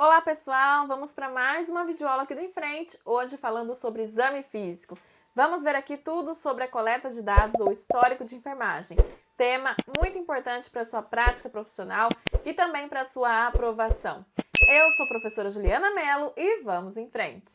Olá pessoal, vamos para mais uma videoaula aqui do Em Frente, hoje falando sobre exame físico. Vamos ver aqui tudo sobre a coleta de dados ou histórico de enfermagem, tema muito importante para a sua prática profissional e também para a sua aprovação. Eu sou a professora Juliana Mello e vamos em frente!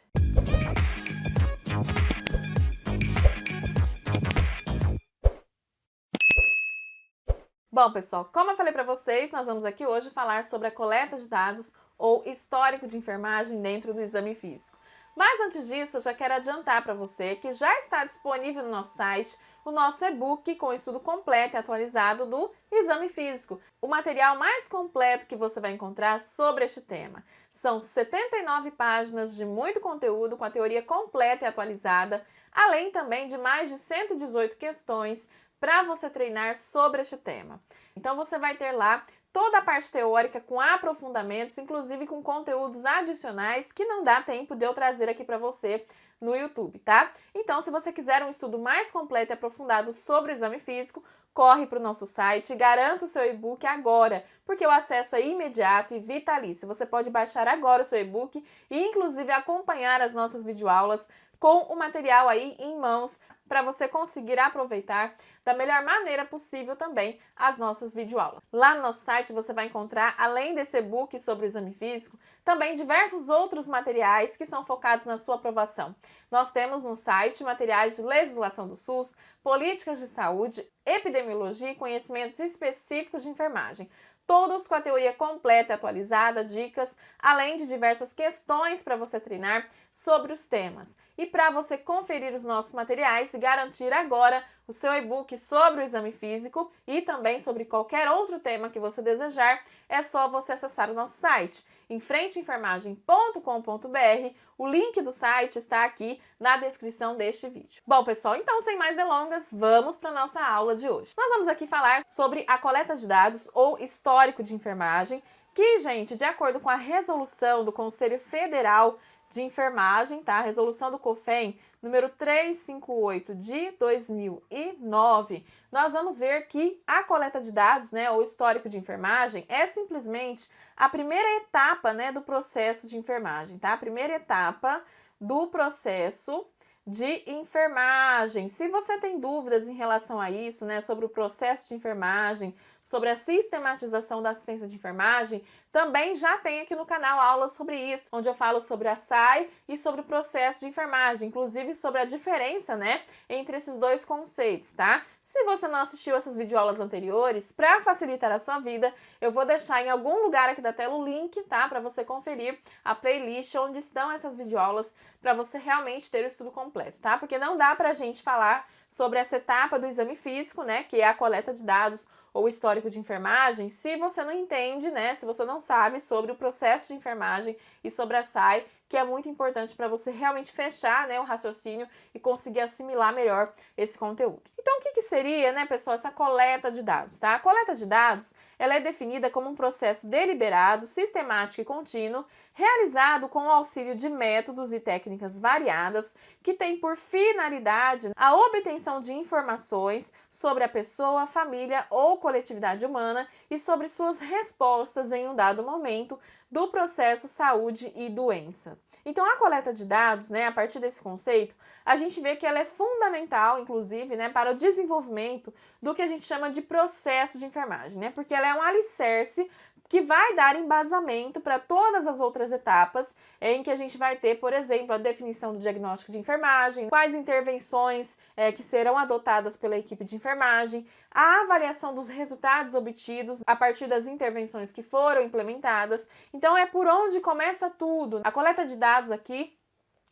Bom pessoal, como eu falei para vocês, nós vamos aqui hoje falar sobre a coleta de dados ou histórico de enfermagem dentro do exame físico. Mas antes disso, eu já quero adiantar para você que já está disponível no nosso site o nosso e-book com o estudo completo e atualizado do exame físico, o material mais completo que você vai encontrar sobre este tema. São 79 páginas de muito conteúdo com a teoria completa e atualizada, além também de mais de 118 questões para você treinar sobre este tema. Então você vai ter lá toda a parte teórica com aprofundamentos, inclusive com conteúdos adicionais que não dá tempo de eu trazer aqui para você no YouTube, tá? Então, se você quiser um estudo mais completo e aprofundado sobre o exame físico, corre para o nosso site e garanta o seu e-book agora, porque o acesso é imediato e vitalício. Você pode baixar agora o seu e-book e, inclusive, acompanhar as nossas videoaulas com o material aí em mãos para você conseguir aproveitar da melhor maneira possível também as nossas videoaulas. Lá no nosso site você vai encontrar, além desse e-book sobre o exame físico, também diversos outros materiais que são focados na sua aprovação. Nós temos no site materiais de legislação do SUS, políticas de saúde, epidemiologia e conhecimentos específicos de enfermagem. Todos com a teoria completa e atualizada, dicas, além de diversas questões para você treinar sobre os temas. E para você conferir os nossos materiais e garantir agora o seu e-book sobre o exame físico e também sobre qualquer outro tema que você desejar, é só você acessar o nosso site, emfrenteenfermagem.com.br. O link do site está aqui na descrição deste vídeo. Bom, pessoal, então sem mais delongas, vamos para a nossa aula de hoje. Nós vamos aqui falar sobre a coleta de dados ou histórico de enfermagem, que, gente, de acordo com a resolução do Conselho Federal de Enfermagem, tá? A resolução do COFEN, número 358 de 2009, nós vamos ver que a coleta de dados, né, ou histórico de enfermagem, é simplesmente a primeira etapa, né, do processo de enfermagem, tá? A primeira etapa do processo de enfermagem. Se você tem dúvidas em relação a isso, né, sobre o processo de enfermagem, sobre a sistematização da assistência de enfermagem, também já tem aqui no canal aulas sobre isso, onde eu falo sobre a SAI e sobre o processo de enfermagem, inclusive sobre a diferença, né, entre esses dois conceitos, tá? Se você não assistiu essas videoaulas anteriores, para facilitar a sua vida, eu vou deixar em algum lugar aqui da tela o link, tá, para você conferir a playlist onde estão essas videoaulas, para você realmente ter o estudo completo, tá? Porque não dá pra gente falar sobre essa etapa do exame físico, né, que é a coleta de dados ou histórico de enfermagem, se você não entende, né, se você não sabe sobre o processo de enfermagem e sobre a SAI, que é muito importante para você realmente fechar, né, o raciocínio e conseguir assimilar melhor esse conteúdo. Então, o que seria, né, pessoal, essa coleta de dados, tá? A coleta de dados, ela é definida como um processo deliberado, sistemático e contínuo, realizado com o auxílio de métodos e técnicas variadas, que tem por finalidade a obtenção de informações sobre a pessoa, família ou coletividade humana e sobre suas respostas em um dado momento do processo saúde e doença. Então, a coleta de dados, né, a partir desse conceito, a gente vê que ela é fundamental, inclusive, né, para o desenvolvimento do que a gente chama de processo de enfermagem, né, porque ela é um alicerce que vai dar embasamento para todas as outras etapas em que a gente vai ter, por exemplo, a definição do diagnóstico de enfermagem, quais intervenções que serão adotadas pela equipe de enfermagem, a avaliação dos resultados obtidos a partir das intervenções que foram implementadas. Então é por onde começa tudo. A coleta de dados aqui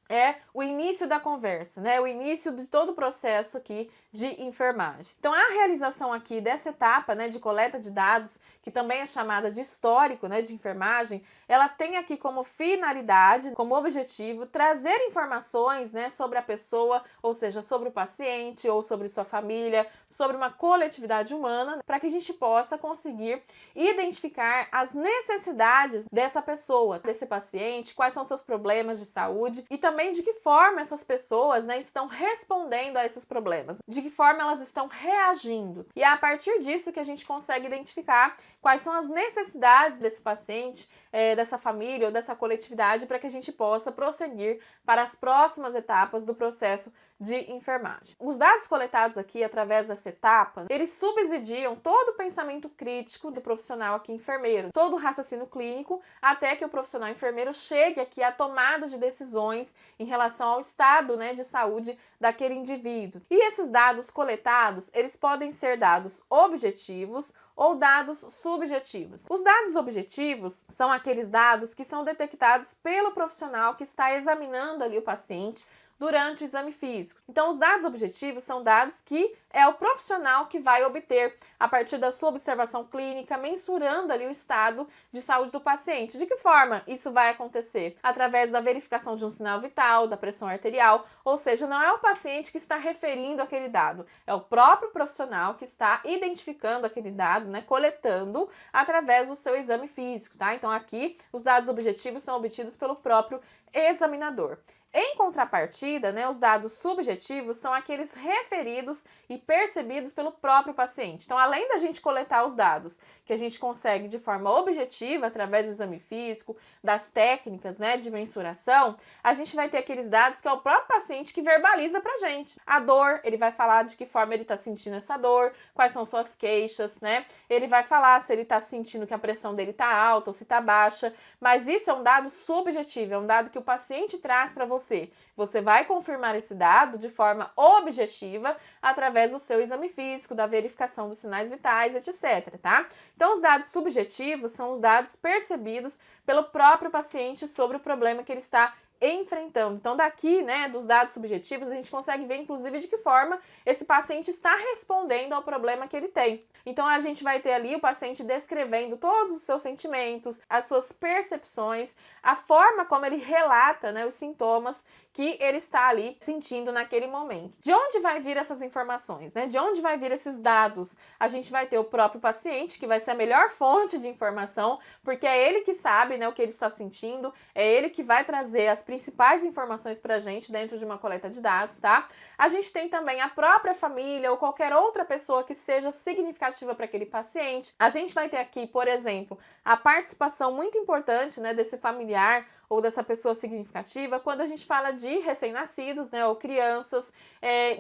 é o início da conversa, né? O início de todo o processo aqui de enfermagem. Então, a realização aqui dessa etapa, né, de coleta de dados, que também é chamada de histórico, né, de enfermagem, ela tem aqui como finalidade, como objetivo, trazer informações, né, sobre a pessoa, ou seja, sobre o paciente ou sobre sua família, sobre uma coletividade humana, para que a gente possa conseguir identificar as necessidades dessa pessoa, desse paciente, quais são seus problemas de saúde e também de que forma essas pessoas, né, estão respondendo a esses problemas. De que forma elas estão reagindo. E é a partir disso que a gente consegue identificar quais são as necessidades desse paciente, dessa família ou dessa coletividade, para que a gente possa prosseguir para as próximas etapas do processo de enfermagem. Os dados coletados aqui através dessa etapa, eles subsidiam todo o pensamento crítico do profissional aqui enfermeiro, todo o raciocínio clínico, até que o profissional enfermeiro chegue aqui à tomada de decisões em relação ao estado, né, de saúde daquele indivíduo. E esses dados coletados, eles podem ser dados objetivos ou dados subjetivos. Os dados objetivos são aqueles dados que são detectados pelo profissional que está examinando ali o paciente durante o exame físico. Então, os dados objetivos são dados que é o profissional que vai obter a partir da sua observação clínica, mensurando ali o estado de saúde do paciente. De que forma isso vai acontecer? Através da verificação de um sinal vital, da pressão arterial, ou seja, não é o paciente que está referindo aquele dado, é o próprio profissional que está identificando aquele dado, né, coletando através do seu exame físico, tá? Então, aqui, os dados objetivos são obtidos pelo próprio examinador. Em contrapartida, né, os dados subjetivos são aqueles referidos e percebidos pelo próprio paciente. Então, além da gente coletar os dados que a gente consegue de forma objetiva, através do exame físico, das técnicas, né, de mensuração, a gente vai ter aqueles dados que é o próprio paciente que verbaliza pra gente. A dor, ele vai falar de que forma ele tá sentindo essa dor, quais são suas queixas, né? Ele vai falar se ele tá sentindo que a pressão dele tá alta ou se tá baixa, mas isso é um dado subjetivo, é um dado que o paciente traz para você. Você vai confirmar esse dado de forma objetiva através do seu exame físico, da verificação dos sinais vitais, etc, tá? Então, os dados subjetivos são os dados percebidos pelo próprio paciente sobre o problema que ele está enfrentando. Então, daqui, né, dos dados subjetivos, a gente consegue ver, inclusive, de que forma esse paciente está respondendo ao problema que ele tem. Então, a gente vai ter ali o paciente descrevendo todos os seus sentimentos, as suas percepções, a forma como ele relata, né, os sintomas que ele está ali sentindo naquele momento. De onde vai vir essas informações, né? De onde vai vir esses dados? A gente vai ter o próprio paciente, que vai ser a melhor fonte de informação, porque é ele que sabe, né, o que ele está sentindo, é ele que vai trazer as principais informações pra gente dentro de uma coleta de dados, tá? A gente tem também a própria família ou qualquer outra pessoa que seja significativa para aquele paciente. A gente vai ter aqui, por exemplo, a participação muito importante, né, desse familiar ou dessa pessoa significativa, quando a gente fala de recém-nascidos, né, ou crianças,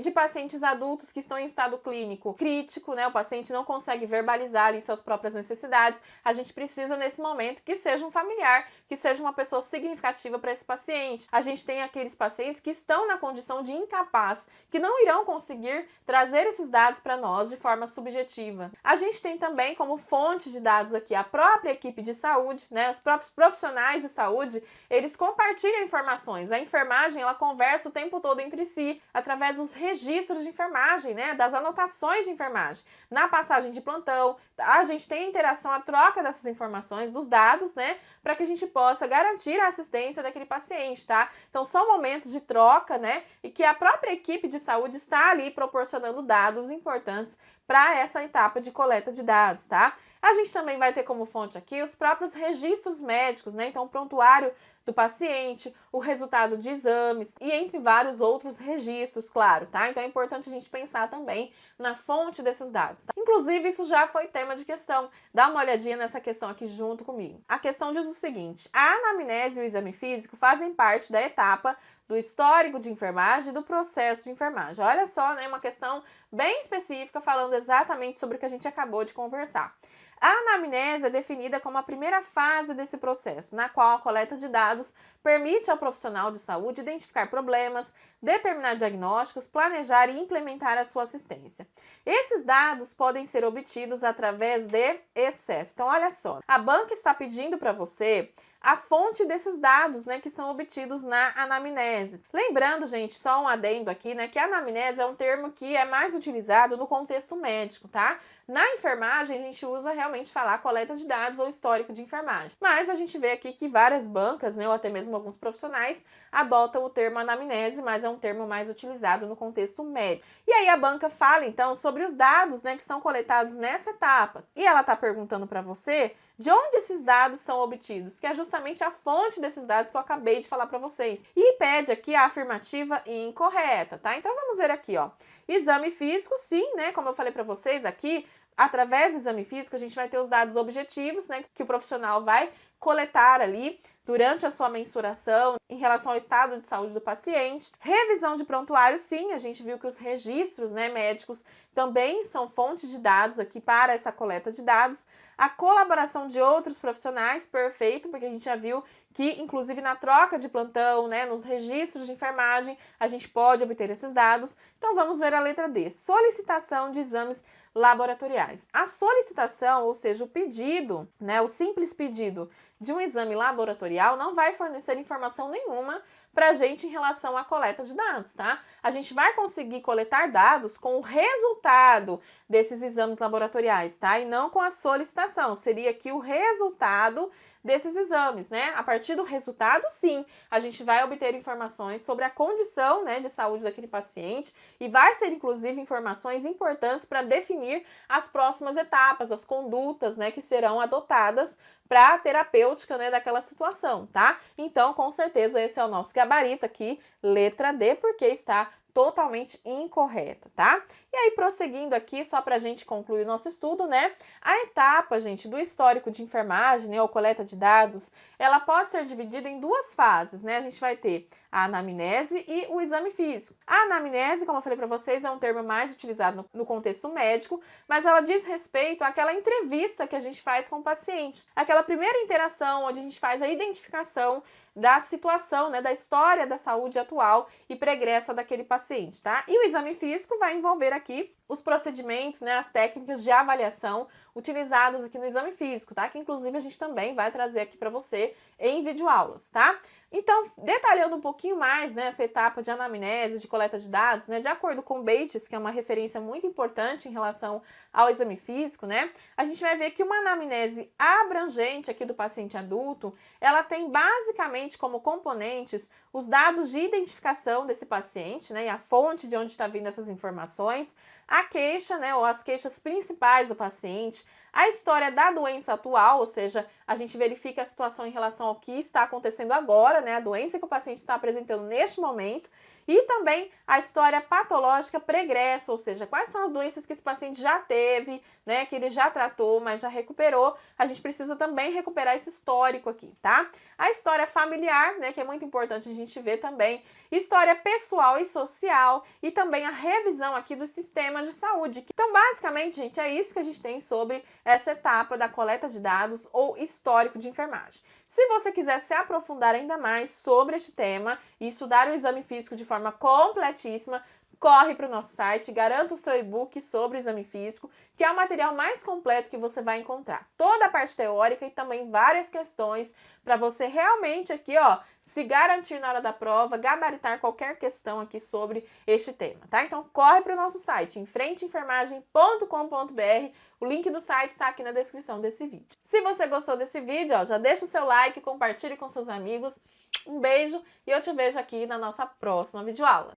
de pacientes adultos que estão em estado clínico crítico, né, o paciente não consegue verbalizar ali suas próprias necessidades, a gente precisa nesse momento que seja um familiar, que seja uma pessoa significativa para esse paciente. A gente tem aqueles pacientes que estão na condição de incapaz, que não irão conseguir trazer esses dados para nós de forma subjetiva. A gente tem também como fonte de dados aqui a própria equipe de saúde, né, os próprios profissionais de saúde, eles compartilham informações. A enfermagem, ela conversa o tempo todo entre si, através dos registros de enfermagem, né, das anotações de enfermagem. Na passagem de plantão, a gente tem a interação, a troca dessas informações, dos dados, né, para que a gente possa garantir a assistência daquele paciente, tá? Então, são momentos de troca, né, e que a própria equipe de saúde está ali proporcionando dados importantes para essa etapa de coleta de dados, tá? A gente também vai ter como fonte aqui os próprios registros médicos, né? Então, o prontuário do paciente, o resultado de exames e entre vários outros registros, claro, tá? Então, é importante a gente pensar também na fonte desses dados, tá? Inclusive, isso já foi tema de questão. Dá uma olhadinha nessa questão aqui junto comigo. A questão diz o seguinte: a anamnese e o exame físico fazem parte da etapa do histórico de enfermagem e do processo de enfermagem. Olha só, né? Uma questão bem específica falando exatamente sobre o que a gente acabou de conversar. A anamnese é definida como a primeira fase desse processo, na qual a coleta de dados permite ao profissional de saúde identificar problemas, determinar diagnósticos, planejar e implementar a sua assistência. Esses dados podem ser obtidos através de ECEF. Então, olha só, a banca está pedindo para você a fonte desses dados, né, que são obtidos na anamnese. Lembrando, gente, só um adendo aqui, né, que a anamnese é um termo que é mais utilizado no contexto médico, tá? Na enfermagem, a gente usa realmente falar coleta de dados ou histórico de enfermagem. Mas a gente vê aqui que várias bancas, né, ou até mesmo alguns profissionais, adotam o termo anamnese, mas é um termo mais utilizado no contexto médico. E aí a banca fala, então, sobre os dados, né, que são coletados nessa etapa. E ela está perguntando para você de onde esses dados são obtidos, que é justamente a fonte desses dados que eu acabei de falar para vocês. E pede aqui a afirmativa incorreta, tá? Então vamos ver aqui, ó. Exame físico, sim, né? Como eu falei para vocês aqui, através do exame físico a gente vai ter os dados objetivos, né? Que o profissional vai coletar ali durante a sua mensuração em relação ao estado de saúde do paciente. Revisão de prontuário, sim, a gente viu que os registros, né, médicos também são fontes de dados aqui para essa coleta de dados. A colaboração de outros profissionais, perfeito, porque a gente já viu que, inclusive, na troca de plantão, né, nos registros de enfermagem, a gente pode obter esses dados. Então, vamos ver a letra D. Solicitação de exames laboratoriais. A solicitação, ou seja, o pedido, né, o simples pedido de um exame laboratorial não vai fornecer informação nenhuma para a gente em relação à coleta de dados, tá? A gente vai conseguir coletar dados com o resultado desses exames laboratoriais, tá? E não com a solicitação, seria aqui o resultado desses exames, né? A partir do resultado, sim, a gente vai obter informações sobre a condição, né, de saúde daquele paciente e vai ser, inclusive, informações importantes para definir as próximas etapas, as condutas, né, que serão adotadas para a terapêutica, né, daquela situação, tá? Então, com certeza, esse é o nosso gabarito aqui, letra D, porque está totalmente incorreta, tá? E aí, prosseguindo aqui, só pra gente concluir o nosso estudo, né? A etapa, gente, do histórico de enfermagem, né, ou coleta de dados, ela pode ser dividida em duas fases, né? A gente vai ter a anamnese e o exame físico. A anamnese, como eu falei pra vocês, é um termo mais utilizado no contexto médico, mas ela diz respeito àquela entrevista que a gente faz com o paciente, aquela primeira interação onde a gente faz a identificação da situação, né, da história da saúde atual e pregressa daquele paciente, tá? E o exame físico vai envolver aqui os procedimentos, né, as técnicas de avaliação utilizadas aqui no exame físico, tá? Que inclusive a gente também vai trazer aqui para você em videoaulas, tá? Então, detalhando um pouquinho mais, né, essa etapa de anamnese, de coleta de dados, né, de acordo com Bates, que é uma referência muito importante em relação ao exame físico, né, a gente vai ver que uma anamnese abrangente aqui do paciente adulto, ela tem basicamente como componentes os dados de identificação desse paciente, né, e a fonte de onde está vindo essas informações, a queixa, né, ou as queixas principais do paciente, a história da doença atual, ou seja, a gente verifica a situação em relação ao que está acontecendo agora, né, a doença que o paciente está apresentando neste momento, e também a história patológica pregressa, ou seja, quais são as doenças que esse paciente já teve, né, que ele já tratou, mas já recuperou. A gente precisa também recuperar esse histórico aqui, tá? A história familiar, né, que é muito importante a gente ver também, história pessoal e social e também a revisão aqui dos sistemas de saúde. Então, basicamente, gente, é isso que a gente tem sobre essa etapa da coleta de dados ou histórico de enfermagem. Se você quiser se aprofundar ainda mais sobre este tema e estudar o exame físico de forma completíssima, corre para o nosso site, garanta o seu e-book sobre o exame físico, que é o material mais completo que você vai encontrar. Toda a parte teórica e também várias questões para você realmente aqui, ó, se garantir na hora da prova, gabaritar qualquer questão aqui sobre este tema, tá? Então corre para o nosso site, enfrenteenfermagem.com.br. O link do site está aqui na descrição desse vídeo. Se você gostou desse vídeo, ó, já deixa o seu like, compartilhe com seus amigos. Um beijo e eu te vejo aqui na nossa próxima videoaula.